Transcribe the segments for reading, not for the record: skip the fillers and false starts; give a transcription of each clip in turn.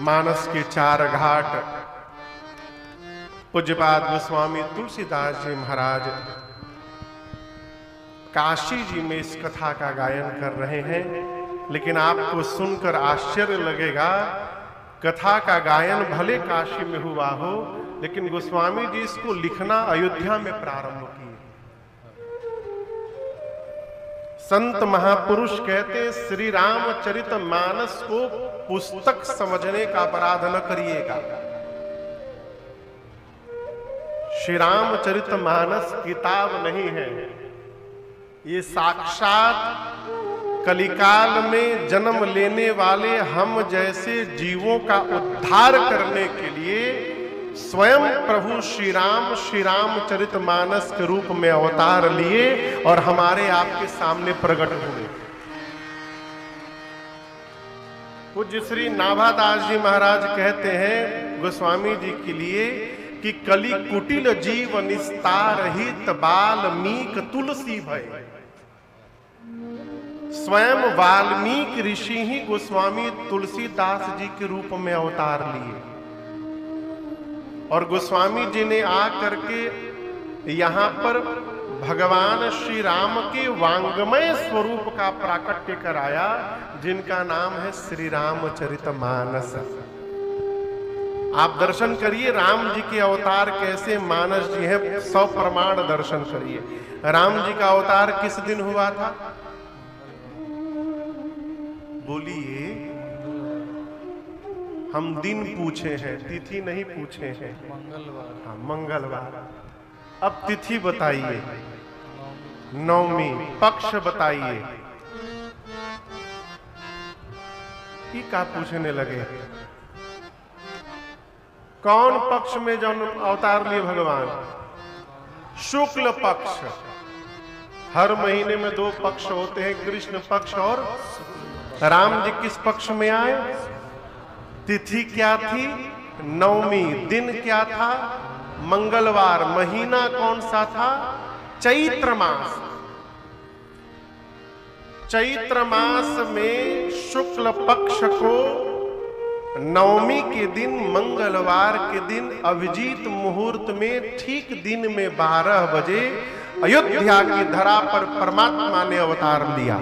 मानस के चार घाट पूज्यपाद गोस्वामी तुलसीदास जी महाराज काशी जी में इस कथा का गायन कर रहे हैं। लेकिन आपको सुनकर आश्चर्य लगेगा, कथा का गायन भले काशी में हुआ हो, लेकिन गोस्वामी जी इसको लिखना अयोध्या में प्रारंभ किए। संत महापुरुष कहते हैं श्री रामचरित मानस को पुस्तक समझने का अपराध न करिएगा। श्री रामचरित मानस किताब नहीं है, ये साक्षात कलिकाल में जन्म लेने वाले हम जैसे जीवों का उद्धार करने के लिए स्वयं प्रभु श्री रामचरित मानस के रूप में अवतार लिए और हमारे आपके सामने प्रकट हुए। पूज्य श्री नाभादास जी महाराज कहते हैं गोस्वामी जी के लिए कि कलि कुटिल जीव निस्तार हित वाल्मीकि तुलसी भय। स्वयं वाल्मीकि ऋषि ही गोस्वामी तुलसीदास जी के रूप में अवतार लिए और गोस्वामी जी ने आकर के यहाँ पर भगवान श्री राम के वांगमय स्वरूप का प्राकट्य कराया, जिनका नाम है श्री रामचरितमानस। आप दर्शन करिए राम जी के अवतार कैसे मानस जी हैं, 100 प्रमाण दर्शन करिए। राम जी का अवतार किस दिन हुआ था? बोलिए, हम दिन पूछे हैं, तिथि नहीं पूछे हैं। मंगलवार। हाँ, मंगलवार। अब तिथि बताइए, नवमी। पक्ष बताइए। ये क्या पूछने लगे? कौन पक्ष में जन्म अवतार लिए भगवान? शुक्ल पक्ष। हर महीने में 2 पक्ष होते हैं, कृष्ण पक्ष और राम जी किस पक्ष में आए? तिथि क्या थी? नवमी। दिन क्या था? मंगलवार। महीना कौन सा था? चैत्र मास। चैत्र मास में शुक्ल पक्ष को नवमी के दिन, मंगलवार के दिन अभिजीत मुहूर्त में ठीक दिन में 12 बजे अयोध्या की धरा पर परमात्मा ने अवतार लिया।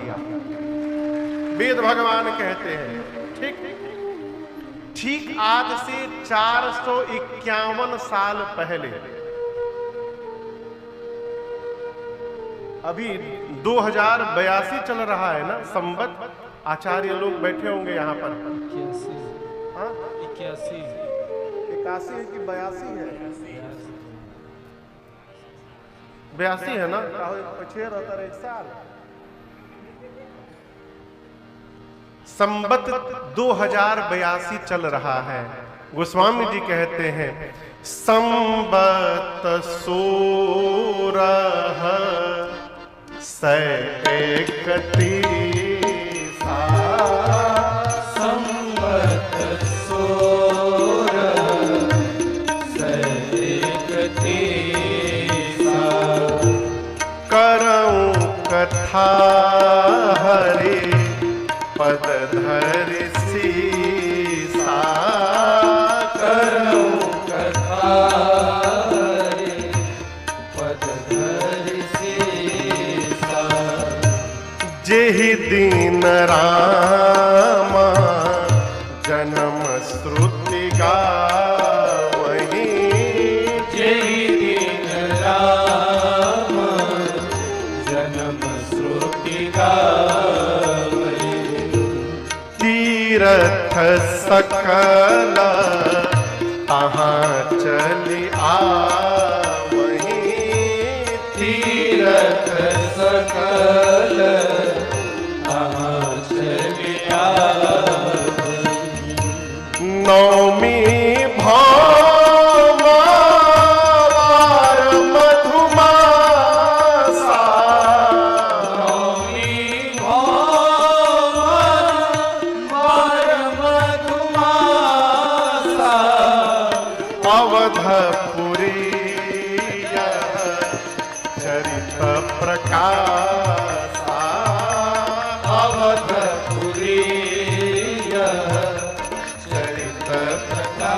वेद भगवान कहते हैं ठीक आज से 451 साल पहले, अभी 2082 चल रहा है ना संवत। आचार्य लोग बैठे होंगे यहाँ पर। 81 है कि 82 है? 82 है ना? पीछे रहता है 1 साल। संवत 2082 चल रहा है। गोस्वामी जी कहते हैं संवत 16 31 संवत 16 31 करऊं कथा हरे पद धरि सीसा। करऊं कथा हरे पद धरि सीसा। जेहि दीन रामा जन्म श्रुति गावहीं। जेहि दीन राम जन्म श्रुति गावहीं। तीरथ सकल तहाँ चली आवहीं। तीरथ सकल तहाँ चली आवहीं। नवमी भावार मधुमासा। नवमी भावार मधुमासा। अवधपुरी चरित प्रकाशा। अवधपुरी चरित प्रकाशा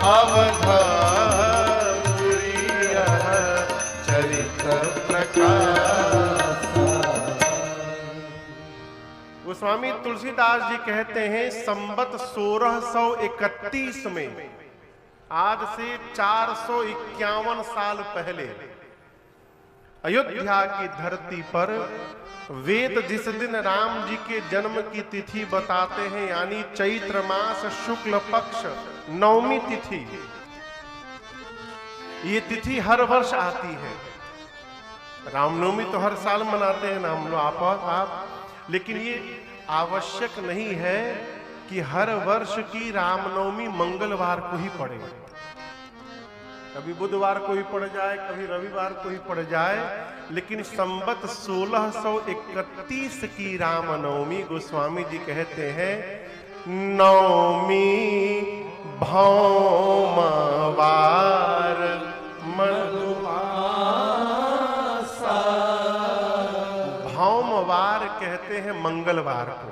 अवधपुरी चरित प्रकाशा। गोस्वामी तुलसीदास जी कहते हैं संवत 1631 में, आज से 451 साल पहले, अयोध्या की धरती पर वेद जिस दिन राम जी के जन्म की तिथि बताते हैं, यानी चैत्र मास शुक्ल पक्ष नवमी तिथि, ये तिथि हर वर्ष आती है। रामनवमी तो हर साल मनाते हैं ना हम लोग, आप, लेकिन ये आवश्यक नहीं है कि हर वर्ष की रामनवमी मंगलवार को ही पड़े। कभी बुधवार को ही पड़ जाए, कभी रविवार को ही पड़ जाए, लेकिन संवत 1631 की रामनवमी गोस्वामी जी कहते हैं नवमी भौमवार मधुमासा। भौमवार कहते हैं मंगलवार को,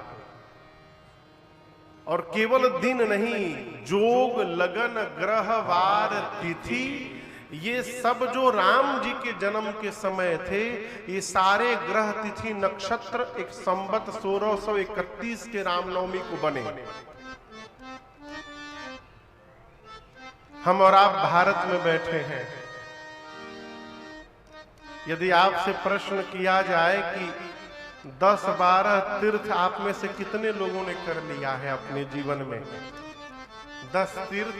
और केवल दिन नहीं, जोग लगन ग्रह वार तिथि, ये सब जो राम जी के जन्म के समय थे, ये सारे ग्रह तिथि नक्षत्र एक संवत 1631 के रामनवमी को बने। हम और आप भारत में बैठे हैं। यदि आपसे प्रश्न किया जाए कि 10-12 तीर्थ आप में से कितने लोगों ने कर लिया है अपने जीवन में, 10 तीर्थ,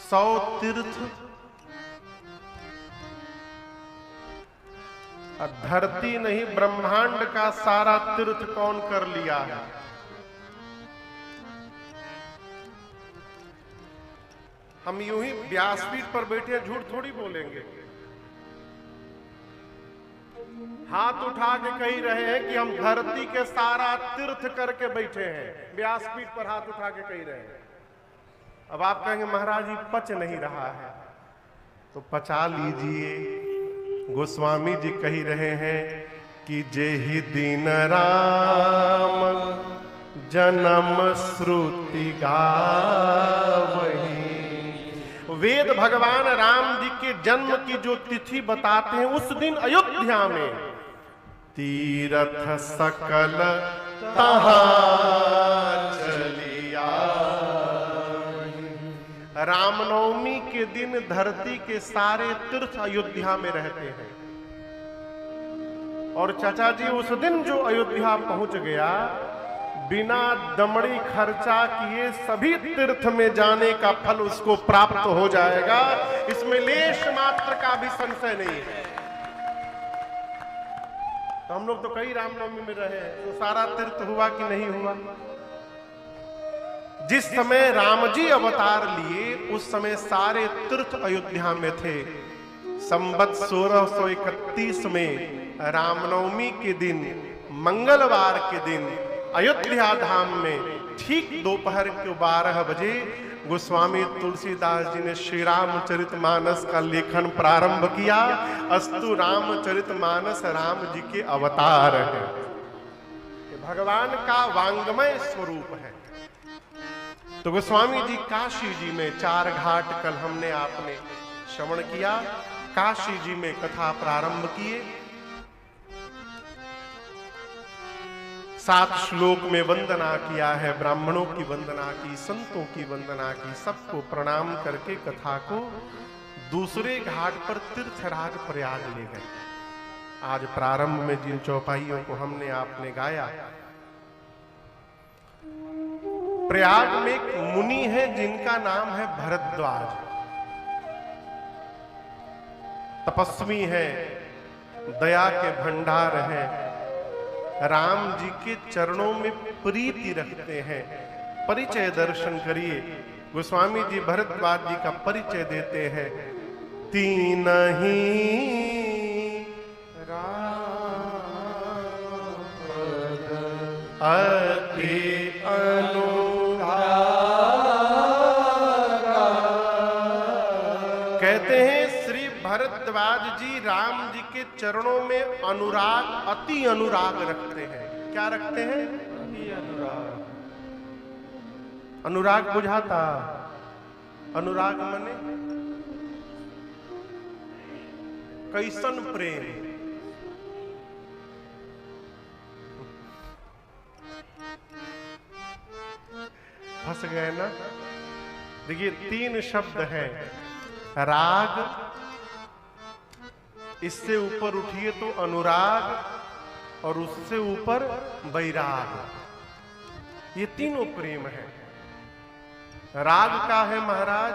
100 तीर्थ, धरती नहीं ब्रह्मांड का सारा तीर्थ कौन कर लिया है? हम यूं ही व्यासपीठ पर बैठे झूठ थोड़ी बोलेंगे। हाथ उठा के कह रहे हैं कि हम धरती के सारा तीर्थ करके बैठे हैं, व्यासपीठ पर हाथ उठा के कह रहे हैं। अब आप कहेंगे महाराज ये पच नहीं रहा है, तो पचा लीजिए। गोस्वामी जी कह रहे हैं कि जेहि दिन राम जन्म श्रुति गावही। वेद भगवान राम जी के जन्म की जो तिथि बताते हैं, उस दिन अयोध्या में तीरथ सकल तहाँ चलिया। रामनवमी के दिन धरती के सारे तीर्थ अयोध्या में रहते हैं। और चाचा जी उस दिन जो अयोध्या पहुंच गया, बिना दमड़ी खर्चा किए सभी तीर्थ में जाने का फल उसको प्राप्त हो जाएगा, इसमें लेश मात्र का भी संशय नहीं है। तो हम लोग तो कई रामनवमी में रहे हैं, तो सारा तीर्थ हुआ कि नहीं हुआ? जिस समय राम जी अवतार लिए, उस समय सारे तीर्थ अयोध्या में थे। संवत 1631 में रामनवमी के दिन, मंगलवार के दिन, अयोध्या धाम में ठीक दोपहर के 12 बजे गोस्वामी तुलसीदास जी ने श्री रामचरितमानस का लेखन प्रारंभ किया। अस्तु रामचरितमानस राम जी के अवतार है, भगवान का वांगमय स्वरूप है। तो गोस्वामी जी काशी जी में 4 घाट कल हमने आपने श्रवण किया, काशी जी में कथा प्रारंभ किए। 7 श्लोक में वंदना किया है, ब्राह्मणों की वंदना की, संतों की वंदना की, सबको प्रणाम करके कथा को दूसरे घाट पर तीर्थराज प्रयाग ले गए। आज प्रारंभ में जिन चौपाइयों को हमने आपने गाया, प्रयाग में एक मुनि है जिनका नाम है भरद्वाज। तपस्वी है, दया के भंडार हैं, राम जी के चरणों में प्रीति रखते हैं। परिचय दर्शन करिए, गोस्वामी जी भरद्वाज जी का परिचय देते हैं। तीन ही अति अनुरागा। कहते हैं श्री भरद्वाज जी राम जी के चरणों में अनुराग, अति अनुराग रखते हैं। क्या रखते हैं? वही अनुराग। अनुराग बुझाता? अनुराग मने कैसन प्रेम? फंस गए ना? देखिए 3 शब्द हैं, राग, इससे ऊपर उठिए तो अनुराग, और उससे ऊपर वैराग। ये तीनों प्रेम है। राग का है महाराज,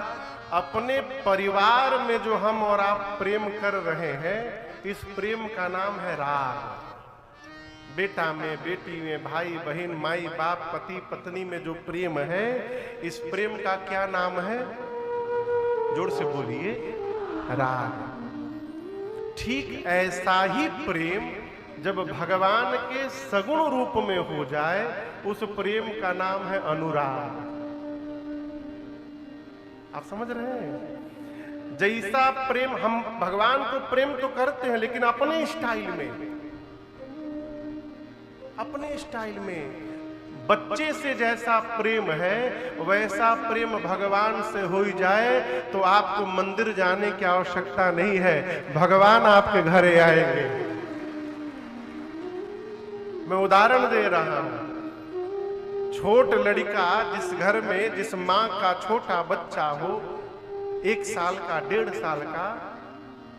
अपने परिवार में जो हम और आप प्रेम कर रहे हैं, इस प्रेम का नाम है राग। बेटा में, बेटी में, भाई बहन, माई बाप, पति पत्नी में जो प्रेम है, इस प्रेम का क्या नाम है? जोर से बोलिए, राग। ठीक ऐसा ही प्रेम जब भगवान के सगुण रूप में हो जाए, उस प्रेम का नाम है अनुराग। आप समझ रहे हैं? जैसा प्रेम हम भगवान को प्रेम तो करते हैं, लेकिन अपने स्टाइल में, अपने स्टाइल में। बच्चे से जैसा प्रेम है, वैसा प्रेम भगवान से हो जाए तो आपको मंदिर जाने की आवश्यकता नहीं है, भगवान आपके घरे आएंगे। मैं उदाहरण दे रहा हूं। छोट लड़का, जिस घर में जिस माँ का छोटा बच्चा हो, 1 साल का, 1.5 साल का,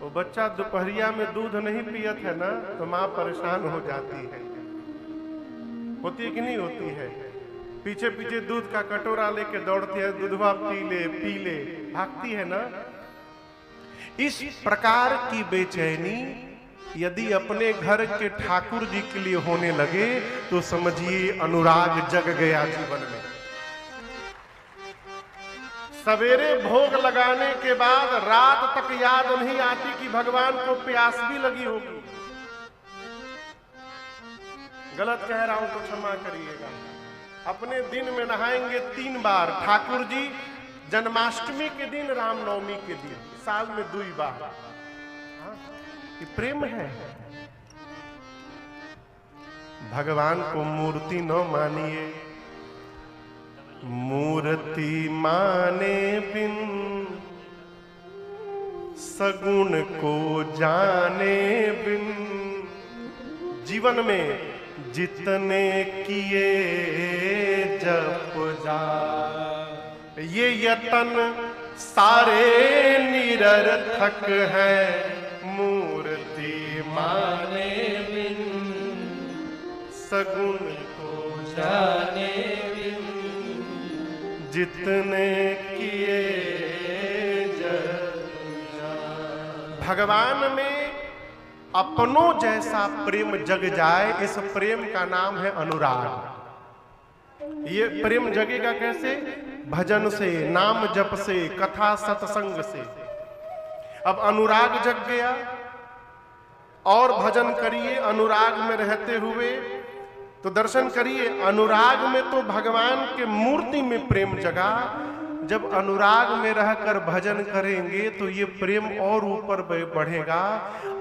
वो बच्चा दोपहरिया में दूध नहीं पियत है ना, तो माँ परेशान हो जाती है। होती है कि नहीं होती है? पीछे पीछे दूध का कटोरा लेके दौड़ती है, दूधवा पी ले पी ले, भागती है ना। इस प्रकार की बेचैनी यदि अपने घर के ठाकुर जी के लिए होने लगे, तो समझिए अनुराग जग गया जीवन में। सवेरे भोग लगाने के बाद रात तक याद नहीं आती कि भगवान को प्यास भी लगी होगी। गलत कह रहा हूं तो क्षमा करिएगा। अपने दिन में नहाएंगे 3 बार, ठाकुर जी जन्माष्टमी के दिन, रामनवमी के दिन, साल में 2 बार। ये प्रेम है। भगवान को मूर्ति न मानिए, मूर्ति माने बिन सगुण को जाने बिन। जीवन में जितने किए जप जा, ये यतन सारे निरर्थक है, मूर्ति माने बिन सगुण को जाने बिन। जितने किए जप जा। भगवान में अपनों जैसा प्रेम जग जाए, इस प्रेम का नाम है अनुराग। ये प्रेम जगेगा कैसे? भजन से, नाम जप से, कथा सत्संग से। अब अनुराग जग गया, और भजन करिए अनुराग में रहते हुए, तो दर्शन करिए। अनुराग में तो भगवान के मूर्ति में प्रेम जगा, जब अनुराग में रहकर भजन करेंगे तो ये प्रेम और ऊपर बढ़ेगा,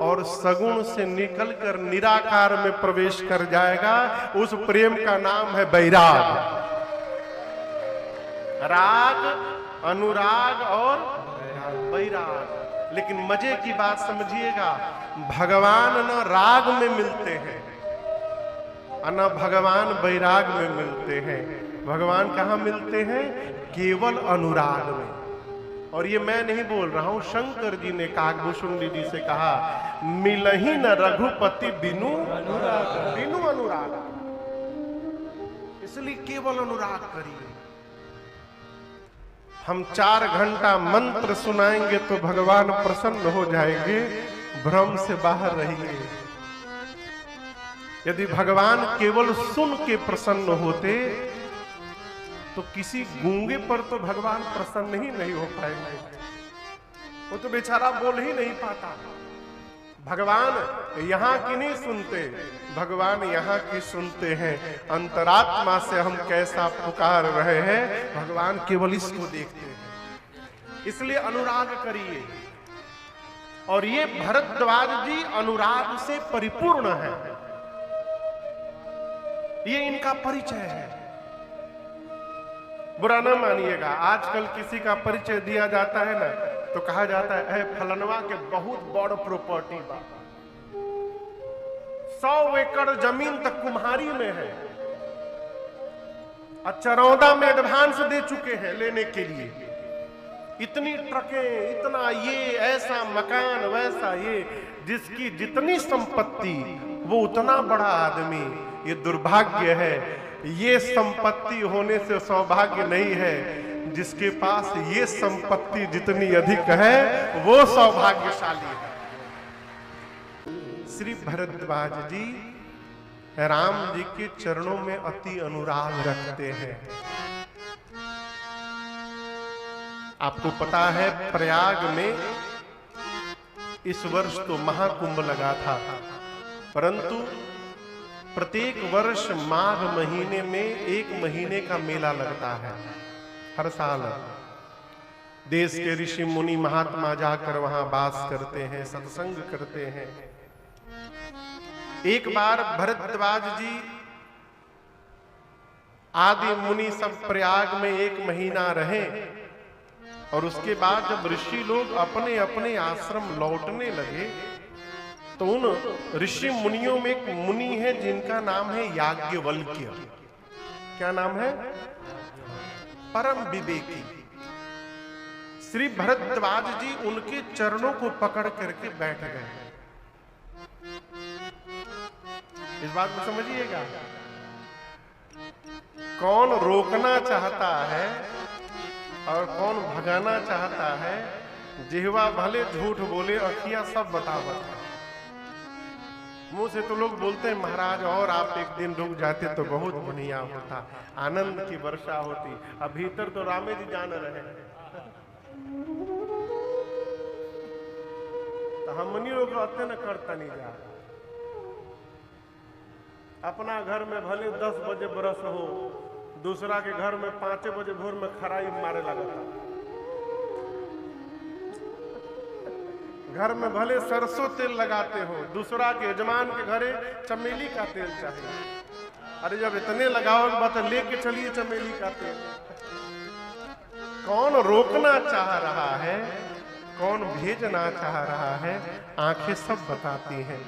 और सगुण से निकलकर निराकार में प्रवेश कर जाएगा। उस प्रेम का नाम है वैराग। राग, अनुराग और वैराग। लेकिन मजे की बात समझिएगा, भगवान न राग में मिलते हैं, न भगवान वैराग में मिलते हैं। भगवान कहाँ मिलते हैं? केवल अनुराग में। और ये मैं नहीं बोल रहा हूं, शंकर जी ने काकभूषुंडी जी से कहा, मिलही न रघुपति बिनु अनुराग, बिनु अनुराग। इसलिए केवल अनुराग करिए। हम 4 घंटा मंत्र सुनाएंगे तो भगवान प्रसन्न हो जाएंगे, भ्रम से बाहर रहिए। यदि भगवान केवल सुन के प्रसन्न होते, तो किसी गूंगे पर तो भगवान प्रसन्न ही नहीं हो पाएंगे। वो तो बेचारा बोल ही नहीं पाता। भगवान यहाँ की नहीं सुनते, भगवान यहाँ की सुनते हैं। अंतरात्मा से हम कैसा पुकार रहे हैं, भगवान केवल इसको देखते हैं। इसलिए अनुराग करिए। और ये भरद्वाज जी अनुराग से परिपूर्ण है। ये इनका परिचय है। बुरा ना मानिएगा, आजकल किसी का परिचय दिया जाता है ना तो कहा जाता है फलनवा के बहुत बड़ प्रॉपर्टी बा, 100 एकड़ जमीन तक कुम्हारी में है और चरौदा में एडवांस दे चुके हैं लेने के लिए। इतनी ट्रकें, इतना ये, ऐसा मकान, वैसा ये, जिसकी जितनी संपत्ति वो उतना बड़ा आदमी। ये दुर्भाग्य है, ये संपत्ति होने से सौभाग्य नहीं है। जिसके पास ये संपत्ति जितनी अधिक है वो सौभाग्यशाली है। श्री भरद्वाज जी राम जी के चरणों में अति अनुराग रखते हैं। आपको पता है प्रयाग में इस वर्ष तो महाकुंभ लगा था, परंतु प्रत्येक वर्ष माघ महीने में 1 महीने का मेला लगता है। हर साल देश के ऋषि मुनि महात्मा जाकर वहां वास करते हैं, सत्संग करते हैं। एक बार भरद्वाज जी आदि मुनि सब प्रयाग में 1 महीना रहे और उसके बाद जब ऋषि लोग अपने अपने आश्रम लौटने लगे तो उन ऋषि मुनियों में एक मुनि है जिनका नाम है याज्ञवल्क्य। क्या नाम है? परम विवेकी। श्री भरद्वाज जी उनके चरणों को पकड़ करके बैठ गए। इस बात को समझिएगा, कौन रोकना चाहता है और कौन भगाना चाहता है। जिह्वा भले झूठ बोले, अखियां सब बतावत है। मुंह से तो लोग बोलते हैं महाराज और आप एक दिन रुक जाते तो बहुत बढ़िया होता, आनंद की वर्षा होती। अब भीतर तो रामे जी जान रहे हैं। तो हमनी लोग रहते न करता नहीं जा। अपना घर में भले 10 बजे बरस हो, दूसरा के घर में 5 बजे भोर में खराई मारे लगा था। घर में भले सरसों तेल लगाते हो, दूसरा के यजमान के घरे चमेली का तेल चाहिए। अरे जब इतने लगाओगे तो लेके चलिए चमेली का तेल। कौन रोकना चाह रहा है, कौन भेजना चाह रहा है, आंखें सब बताती हैं।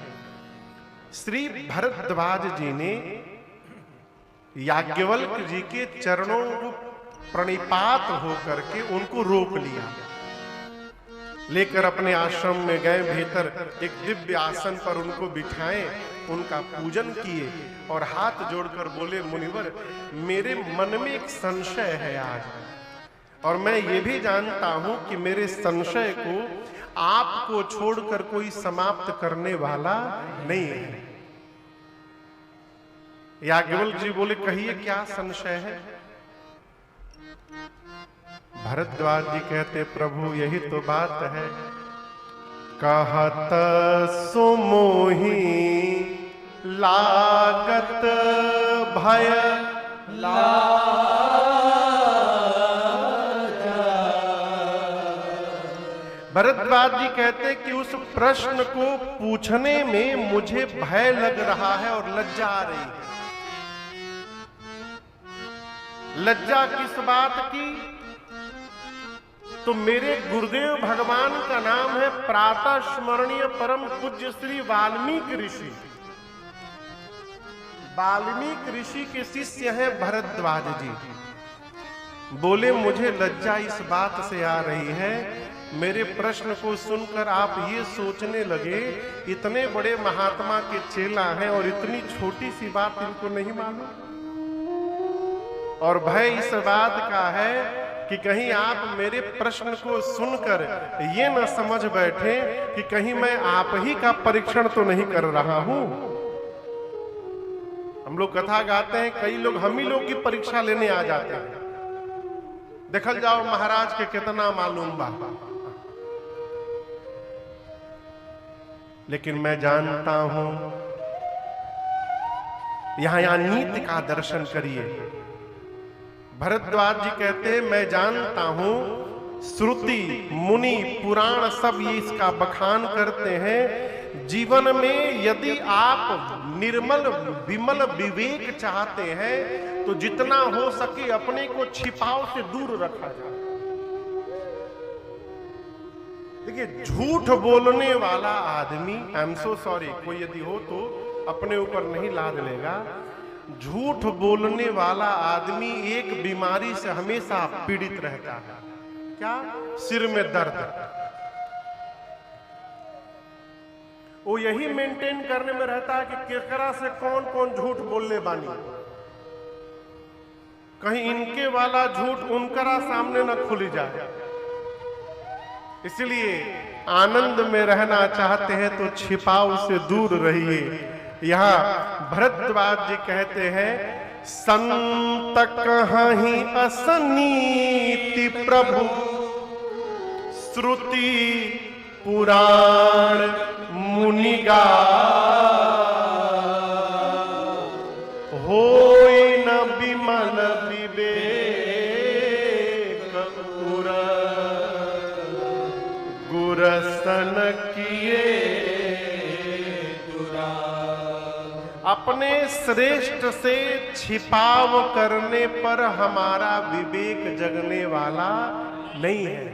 श्री भरद्वाज जी ने याज्ञवल्क्य जी के चरणों को प्रणिपात होकर के उनको रोक लिया। लेकर अपने आश्रम में गए, भीतर एक दिव्य आसन पर उनको बिठाए, उनका पूजन किए और हाथ जोड़कर बोले मुनिवर, मेरे मन में एक संशय है आज, और मैं ये भी जानता हूं कि मेरे संशय को आपको छोड़कर कोई समाप्त करने वाला नहीं है। याज्ञवल्क्य जी बोले, कहिए क्या संशय है। भरद्वाज जी कहते, प्रभु यही तो बात है, कहत सुमोही लागत भय भरद्वाज जी कहते कि उस प्रश्न को पूछने में मुझे भय लग रहा है और लज्जा आ रही है। लज्जा किस बात की? तो मेरे गुरुदेव भगवान का नाम है प्रातः स्मरणीय परम पूज्य श्री वाल्मीकि ऋषि। वाल्मीकि ऋषि के शिष्य हैं भरद्वाज जी। बोले मुझे लज्जा इस बात से आ रही है, मेरे प्रश्न को सुनकर आप ये सोचने लगे इतने बड़े महात्मा के चेला हैं और इतनी छोटी सी बात इनको नहीं मालूम। और भय इस बात का है कि कहीं आप मेरे प्रश्न को सुनकर ये न समझ बैठे कि कहीं मैं आप ही का परीक्षण तो नहीं कर रहा हूं। हम लोग कथा गाते हैं, कई लोग हम ही लोग की परीक्षा लेने आ जाते हैं। देखल जाओ महाराज के कितना मालूम बा। लेकिन मैं जानता हूं, यहां नीति का दर्शन करिए। भरद्वाज जी कहते हैं, मैं जानता हूं, श्रुति मुनि पुराण सब ये इसका बखान करते हैं जीवन में यदि आप निर्मल विमल विवेक चाहते हैं तो जितना हो सके अपने को छिपाव से दूर रखा जाए। देखिए, झूठ बोलने वाला आदमी, आई एम सो सॉरी, कोई यदि हो तो अपने ऊपर नहीं लाद लेगा, झूठ बोलने वाला आदमी एक बीमारी से हमेशा पीड़ित रहता है। क्या? सिर में दर्द। वो यही मेंटेन करने में रहता है कि केकरा से कौन कौन झूठ बोलने बानी, कहीं इनके वाला झूठ उनकरा सामने न खुल जाए। इसलिए आनंद में रहना चाहते हैं तो छिपाव से दूर रहिए। यहाँ भरद्वाज जी कहते हैं, संत कहीं असनीति प्रभु श्रुति पुराण मुनिगा, होय न विमल विवेक पुर गुरसन किए दुरा। अपने श्रेष्ठ से छिपाव करने पर हमारा विवेक जगने वाला नहीं है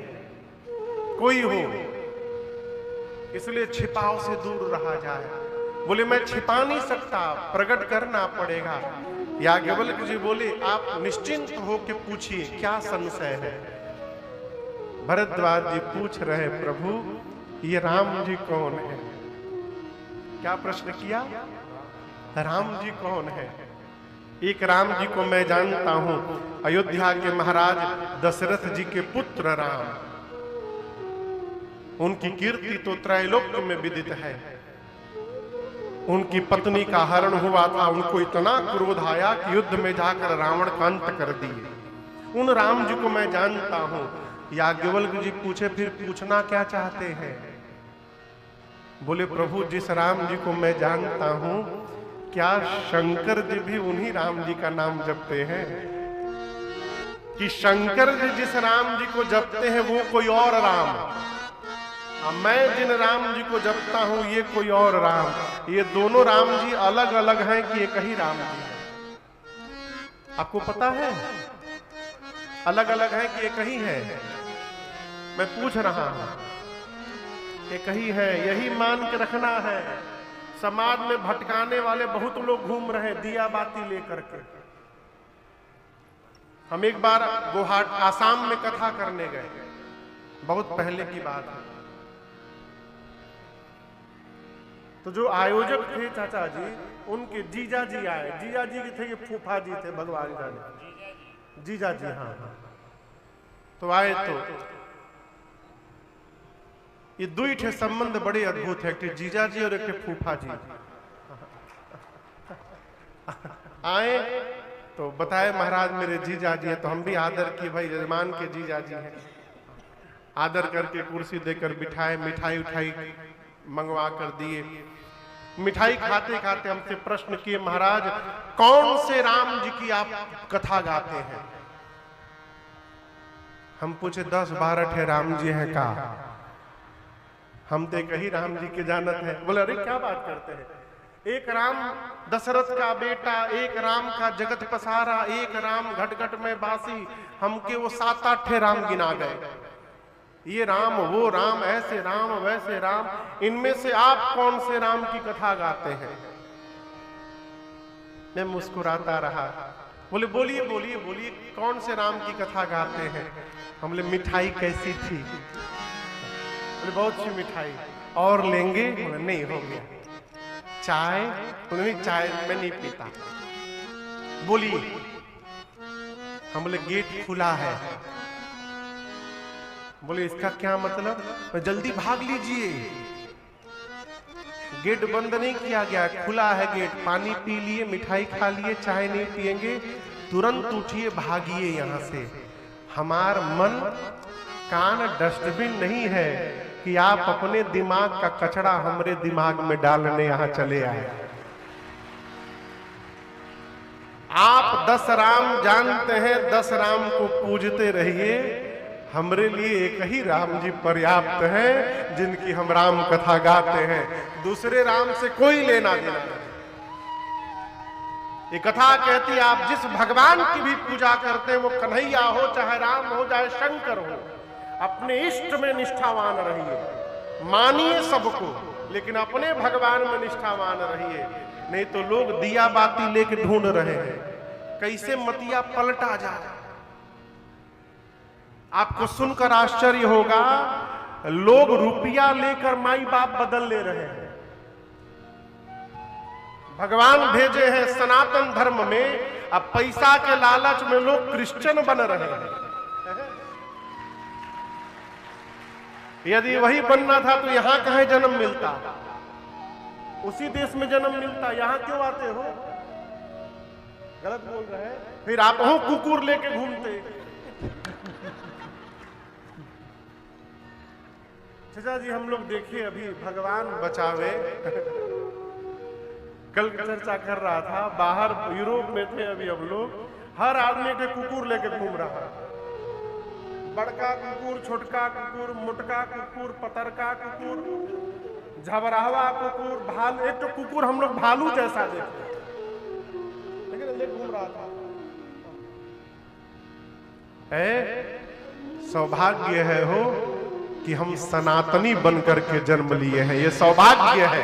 कोई हो, इसलिए छिपाव से दूर रहा जाए। बोले मैं छिपा नहीं सकता, प्रकट करना पड़ेगा। याज्ञवल्क्य जी बोले आप निश्चिंत होकर पूछिए क्या संशय है। भरद्वाज जी पूछ रहे, प्रभु ये राम जी कौन है? क्या प्रश्न किया? राम जी कौन है? एक राम जी को मैं जानता हूं, अयोध्या के महाराज दशरथ जी के पुत्र राम। उनकी कीर्ति तो त्रैलोक्य में विदित है। उनकी पत्नी का हरण हुआ था, उनको इतना क्रोध आया कि युद्ध में जाकर रावण का अंत कर दिए। उन राम जी को मैं जानता हूं। याज्ञवल्क्य जी पूछे, फिर पूछना क्या चाहते हैं? बोले प्रभु जिस राम जी को मैं जानता हूं, क्या शंकर जी भी उन्हीं राम जी का नाम जपते हैं? कि शंकर जी जिस राम जी को जपते हैं वो कोई और राम, मैं जिन राम जी को जपता हूं ये कोई और राम। ये दोनों राम जी अलग अलग हैं कि एक ही राम जी है? आपको पता है अलग अलग है कि एक ही है? मैं पूछ रहा हूं, एक ही है, यही मान के रखना है। समाज में भटकाने वाले बहुत लोग घूम रहे दिया बाती लेकर के। हम एक बार गुवाहाटी आसाम में कथा करने गए, बहुत पहले की बात है। तो जो आयोजक थे चाचा जी, उनके जीजा जी आए। जीजा जी थे कि फूफा जी थे? भगवान जाने। जीजा जी, हाँ हाँ। तो आए तो ये दुई ठे संबंध बड़े अद्भुत है, एक जीजा जी और एक फूफा जी। आए तो बताए महाराज मेरे जीजा जी है। तो हम भी आदर किए, भाई यजमान के जीजा जी हैं। आदर करके कुर्सी देकर बिठाए, मिठाई उठाई मंगवा कर दिए। मिठाई खाते खाते हमसे प्रश्न किए, महाराज कौन से राम जी की आप कथा गाते हैं? हम पूछे 10-12 ठे राम जी हैं का? हम तो कही राम जी के जानत है। बोले अरे क्या बात करते हैं, एक राम दशरथ का बेटा, एक राम का जगत पसारा, एक राम घट घट में बासी। हमके वो 7-8 ठे राम गिना गए। ये राम वो राम, ऐसे राम वैसे राम, इनमें से आप कौन से राम की कथा गाते हैं? मैं मुस्कुराता रहा। बोले बोलिए बोलिए बोलिए कौन से राम की कथा गाते हैं? हम बोले मिठाई कैसी थी? बोले बहुत सी मिठाई। और लेंगे? बोले नहीं, हो गया। चाय? बोले नहीं, चाय मैं नहीं पीता। बोलिए। हम बोले गेट खुला है। बोले इसका क्या मतलब? जल्दी भाग लीजिए, गेट बंद नहीं किया गया, खुला है गेट। पानी पी लिए, मिठाई खा लिए, चाय नहीं पिएंगे, तुरंत उठिए, भागिए यहाँ से। हमार मन कान डस्टबिन नहीं है कि आप अपने दिमाग का कचरा हमारे दिमाग में डालने यहाँ चले आए। आप 10 राम जानते हैं, 10 राम को पूजते रहिए। हमरे लिए एक ही राम जी पर्याप्त हैं, जिनकी हम राम कथा गाते हैं। दूसरे राम से कोई लेना देना नहीं। ये कथा कहती है आप जिस भगवान की भी पूजा करते हैं, वो कन्हैया हो चाहे राम हो चाहे शंकर हो, अपने इष्ट में निष्ठावान रहिए। मानिए सबको, लेकिन अपने भगवान में निष्ठावान रहिए। नहीं तो लोग दिया बाती लेके ढूंढ रहे हैं, कैसे मतिया पलटा जाए। आपको सुनकर आश्चर्य होगा, लोग रुपया लेकर माई बाप बदल ले रहे हैं। भगवान भेजे हैं सनातन धर्म में, अब पैसा के लालच में लोग क्रिश्चियन बन रहे हैं। यदि वही बनना था तो यहां कहीं जन्म मिलता, उसी देश में जन्म मिलता, यहां क्यों आते हो? गलत बोल रहे हैं। फिर आप हो कुकुर लेके घूमते। चाचा जी हम लोग देखिए, अभी भगवान बचावे कल चर्चा कर रहा था, बाहर यूरोप में थे अभी हम लोग, हर आदमी के कुकुर लेके घूम रहा। बड़का कुकुर, छोटका कुकुर, मोटका कुकुर, पतरका कुकुर, झबरावा कुकुर, भालू। एक तो कुकुर हम लोग भालू जैसा देखते, लेकिन ले घूम रहा था। सौभाग्य है हो कि हम सनातनी बनकर के जन्म लिए हैं, ये सौभाग्य है।